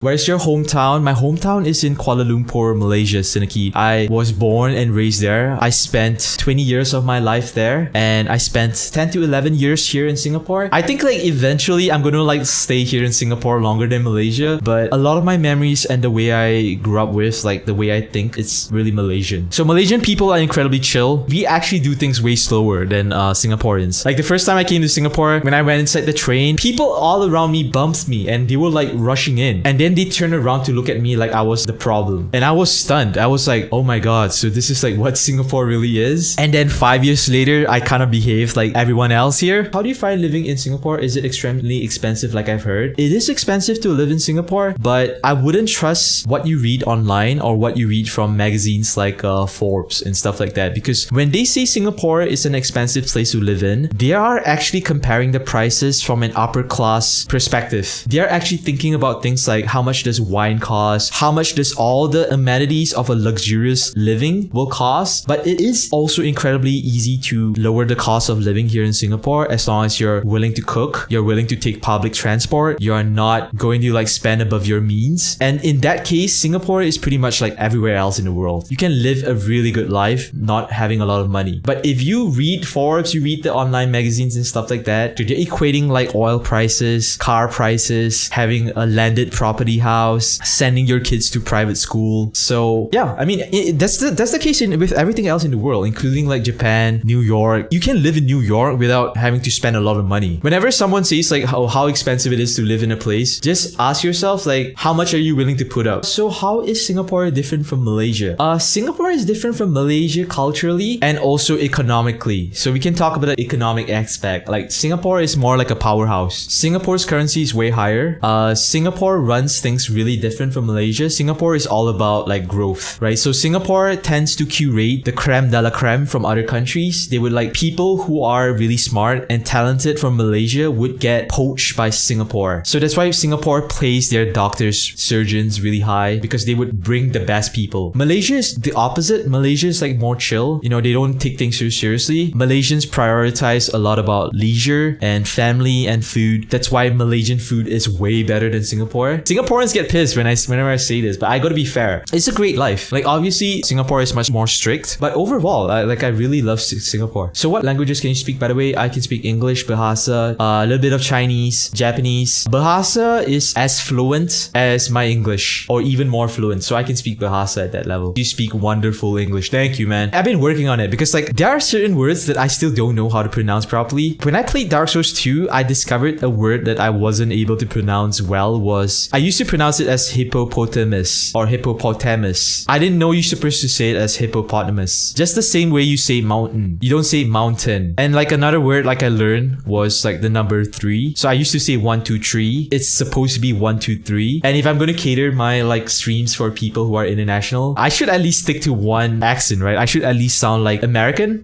Where's your hometown? My hometown is in Kuala Lumpur, Malaysia, Sinaki. I was born and raised there. I spent 20 years of my life there, and I spent 10 to 11 years here in Singapore. I think like eventually I'm gonna like stay here in Singapore longer than Malaysia, but a lot of my memories and the way I grew up with, like the way I think, it's really Malaysian. So Malaysian people are incredibly chill. We actually do things way slower than Singaporeans. Like the first time I came to Singapore, when I went inside the train, people all around me bumped me and they were like rushing in, and then they turned around to look at me like I was the problem, and I was stunned. I was like, oh my god, so this is like what Singapore really is. And then 5 years later, I kind of behaved like everyone else here. How do you find living in Singapore? Is it extremely expensive like I've heard? It is expensive to live in Singapore, but I wouldn't trust what you read online or what you read from magazines like Forbes and stuff like that, because when they say Singapore is an expensive place to live in, they are actually comparing the prices from an upper class perspective. They are actually thinking about things like how much does wine cost, how much does all the amenities of a luxurious living will cost. But it is also incredibly easy to lower the cost of living here in Singapore as long as you're willing to cook, you're willing to take public transport, you're not going to like spend above your means. And in that case, Singapore is pretty much like everywhere else in the world. You can live a really good life not having a lot of money. But if you read Forbes, you read the online magazines and stuff like that, they're equating like oil prices, car prices, having a landed property house, sending your kids to private school. So yeah, I mean, that's the case with everything else in the world, including like Japan, New York. You can live in New York without having to spend a lot of money. Whenever someone says like how expensive it is to live in a place, just ask yourself like, how much are you willing to put up? So how is Singapore different from Malaysia? Singapore is different from Malaysia culturally and also economically. So we can talk about the economic aspect. Like Singapore is more like a powerhouse. Singapore's currency is way higher. Singapore runs things really different from Malaysia. Singapore is all about like growth, right? So Singapore tends to curate the creme de la creme from other countries. They would like people who are really smart and talented from Malaysia would get poached by Singapore. So that's why Singapore pays their doctors, surgeons really high, because they would bring the best people. Malaysia is the opposite. Malaysia is like more chill. You know, they don't take things so seriously. Malaysians prioritize a lot about leisure and family and food. That's why Malaysian food is way better than Singapore. Singaporeans get pissed whenever I say this, but I gotta be fair. It's a great life. Like obviously Singapore is much more strict, but overall, I really love Singapore. So what languages can you speak, by the way? I can speak English, Bahasa, a little bit of Chinese, Japanese. Bahasa is as fluent as my English, or even more fluent. So I can speak Bahasa at that level. You speak wonderful English. Thank you, man. I've been working on it because like there are certain words that I still don't know how to pronounce properly. When I played Dark Souls 2, I discovered a word that I wasn't able to pronounce well. I used to pronounce it as hippopotamus or hippopotamus. I didn't know you're supposed to say it as hippopotamus. Just the same way you say mountain. You don't say mountain. And like another word like I learned was like the number 3. So I used to say 1, 2, 3. It's supposed to be 1, 2, 3. And if I'm going to cater my like streams for people who are international, I should at least stick to one accent, right? I should at least sound like American.